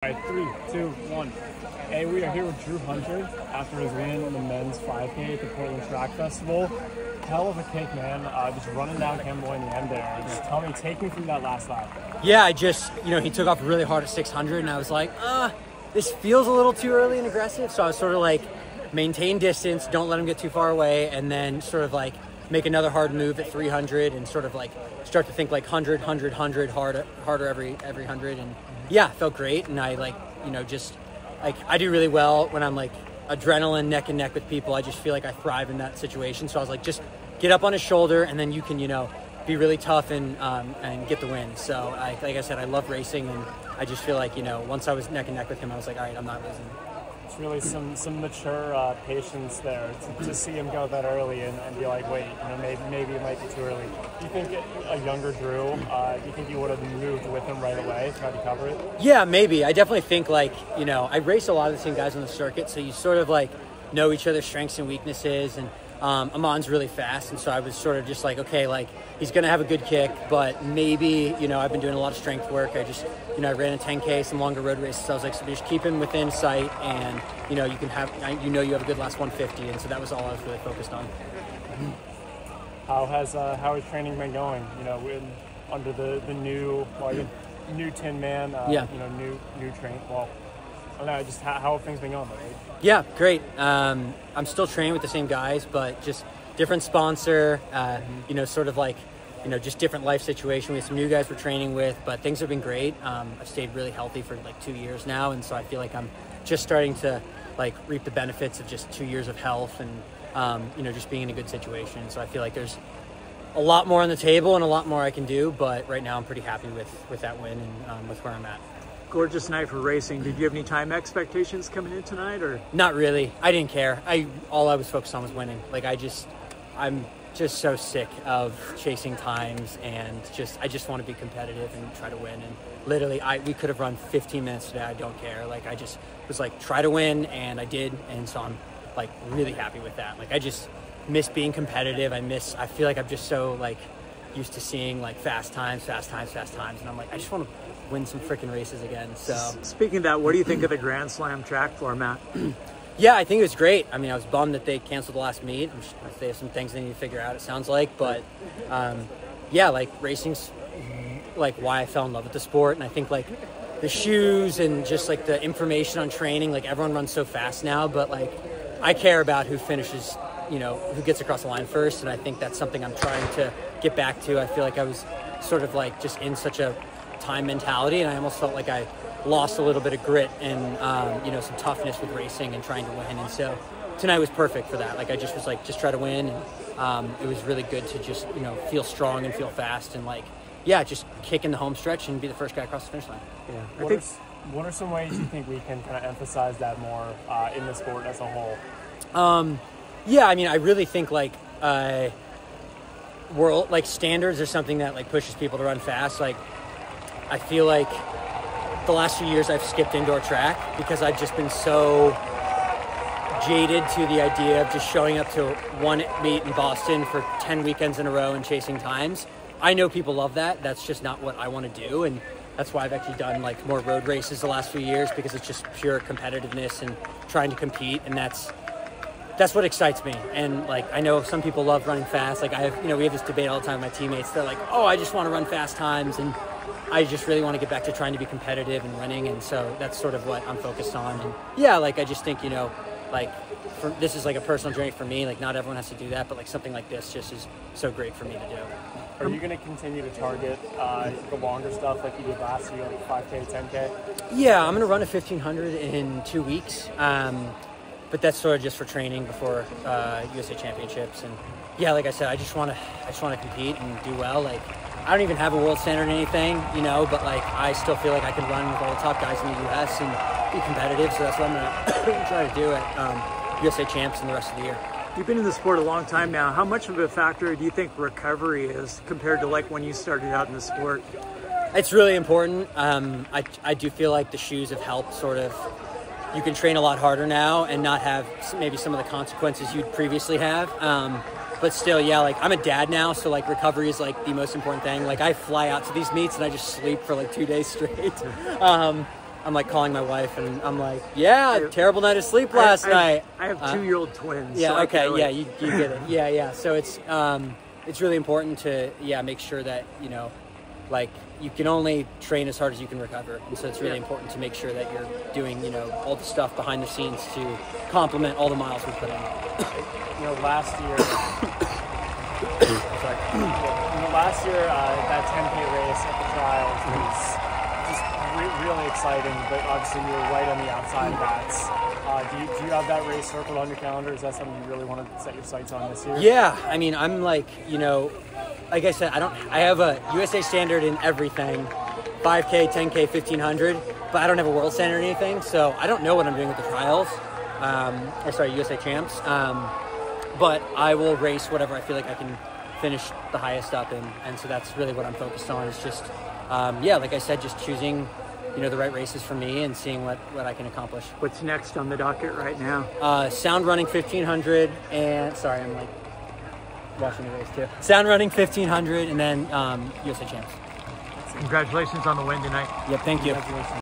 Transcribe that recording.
All right, 3, 2, 1. Hey, we are here with Drew Hunter after his win in the men's 5K at the Portland Track Festival. Hell of a kick, man. Just running down Campbell in the end there. Just tell me, take me through that last lap. Yeah, he took off really hard at 600, and I was like, this feels a little too early and aggressive. So I was sort of like, maintain distance, don't let him get too far away, and then sort of like make another hard move at 300 and sort of like start to think like 100, harder every 100. And yeah, felt great. And I I do really well when I'm like adrenaline neck and neck with people. I just feel like I thrive in that situation. So I was like, just get up on his shoulder and then you can, be really tough and get the win. So like I said, I love racing, and I just feel like, once I was neck and neck with him, I was like, all right, I'm not losing. It's really some mature patience there to see him go that early and be like, wait, maybe it might be too early. Do you think a younger Drew, do you think you would have moved with him right away, tried to cover it? Yeah, maybe. I definitely think I race a lot of the same guys on the circuit, so you sort of like know each other's strengths and weaknesses, and Aman's really fast, and so I was sort of just like, okay, like he's going to have a good kick, but maybe, I've been doing a lot of strength work. I ran a 10K, some longer road races. So I was like, so just keep him within sight, and, you can have, you have a good last 150. And so that was all I was really focused on. How has training been going? Under the new Tin Man, new train. Well, I don't know, just how have things been going, right? Yeah, great. I'm still training with the same guys, but just different sponsor, sort of like, just different life situation. We have some new guys we're training with, but things have been great. I've stayed really healthy for like 2 years now, and so I feel like I'm just starting to like reap the benefits of just 2 years of health and, just being in a good situation. So I feel like there's a lot more on the table and a lot more I can do, but right now I'm pretty happy with that win and with where I'm at. Gorgeous night for racing. Did you have any time expectations coming in tonight, or? Not really. I didn't care. All I was focused on was winning. I'm just so sick of chasing times, and I just want to be competitive and try to win. And literally, we could have run 15 minutes today. I don't care. I just was like, try to win, and I did. And so I'm like really happy with that. I just miss being competitive. I feel like I'm just so like used to seeing like fast times. And I'm like, I just want to win some freaking races again. So speaking of that, what do you think of the Grand Slam track format? Yeah, I think it was great. I mean, I was bummed that they canceled the last meet. They have some things they need to figure out, it sounds like. But, racing's, why I fell in love with the sport. And I think, the shoes and just, the information on training, everyone runs so fast now. But, I care about who finishes, who gets across the line first. And I think that's something I'm trying to get back to. I feel like I was sort of, just in such a time mentality. And I almost felt like I lost a little bit of grit and, some toughness with racing and trying to win. And so tonight was perfect for that. I just was just try to win. And, it was really good to just, feel strong and feel fast and just kick in the home stretch and be the first guy across the finish line. Yeah. What are some ways you think we can kind of emphasize that more in the sport as a whole? I really think world standards are something that pushes people to run fast. I feel like the last few years I've skipped indoor track because I've just been so jaded to the idea of just showing up to one meet in Boston for 10 weekends in a row and chasing times. I know people love that. That's just not what I want to do. And that's why I've actually done more road races the last few years, because it's just pure competitiveness and trying to compete. And that's what excites me. And I know some people love running fast. we have this debate all the time with my teammates. They're like, oh, I just want to run fast times. And I just really want to get back to trying to be competitive and winning, and so that's sort of what I'm focused on. And I just think, this is a personal journey for me. Not everyone has to do that, but something like this just is so great for me to do. Are you going to continue to target the longer stuff like you did last year, 5K, 10K? Yeah, I'm going to run a 1500 in 2 weeks, but that's sort of just for training before USA Championships. And like I said, I just want to compete and do well. I don't even have a world standard or anything, but I still feel like I can run with all the top guys in the U.S. and be competitive. So that's what I'm going to try to do at USA Champs and the rest of the year. You've been in the sport a long time now. How much of a factor do you think recovery is compared to when you started out in the sport? It's really important. I do feel like the shoes have helped sort of. You can train a lot harder now and not have maybe some of the consequences you'd previously have. But still, I'm a dad now, so recovery is the most important thing. I fly out to these meets and I just sleep for 2 days straight. I'm like calling my wife, and I'm like, yeah, terrible night of sleep last night. I have 2-year-old twins. Yeah, so I okay, can yeah, relate. you get it. Yeah. So it's really important to make sure that like you can only train as hard as you can recover, and so it's really important to make sure that you're doing all the stuff behind the scenes to complement all the miles we put in. Last year, last year that 10K race at the trials was just really exciting, but obviously you were right on the outside of that. Do you have that race circled on your calendar? Is that something you really want to set your sights on this year? Yeah, I mean, I'm like, like I said, I have a USA standard in everything, 5K, 10K, 1500, but I don't have a world standard or anything, so I don't know what I'm doing with the trials, USA champs, but I will race whatever I feel like I can finish the highest up in, and so that's really what I'm focused on, is just, like I said, just choosing, the right races for me and seeing what I can accomplish. What's next on the docket right now? Sound running 1500, and sorry, I'm like watching the race too. Sound running 1500, and then USA champs. Congratulations on the win tonight. Yep, thank you. Congratulations.